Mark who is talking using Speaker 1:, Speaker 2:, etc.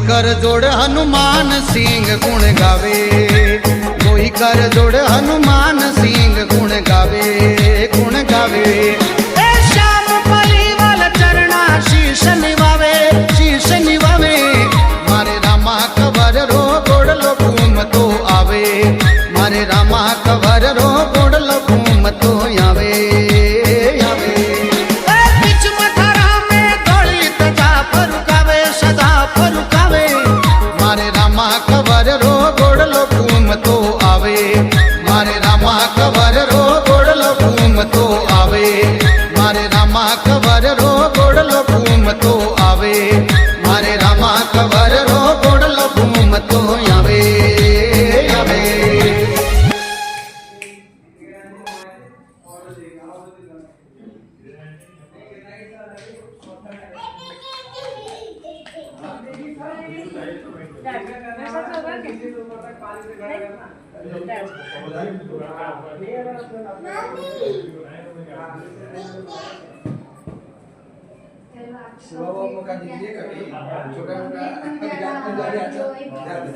Speaker 1: कर जोड़ हनुमान सिंह गुण गावे, कोई कर जोड़ हनुमान सिंह गुण गावे, गुण गावे। ए श्याम परिवाल चरणा शीश निवावे, शीश निवावे। मारे रामा कवर रो गोड़लो घूम तो आवे, मारे रामा कवर रो गोड़लो घूम तो आवे, आवे। बीच मथुरा में दौड़ी तजा फरुकावे, सदा फरुकावे। मारे रामा कवर रो गोड़लो घूम तो आवे, मारे रामा कवर रो गोड़लो घूम तो आवे, मारे रामा कवर रो गोड़लो घूम तो आवे, मारे रामा कवर रो गोड़लो घूम तो आवे, आवे।
Speaker 2: Bawa muka diri kami, coba muka tidak dari aja. Udah.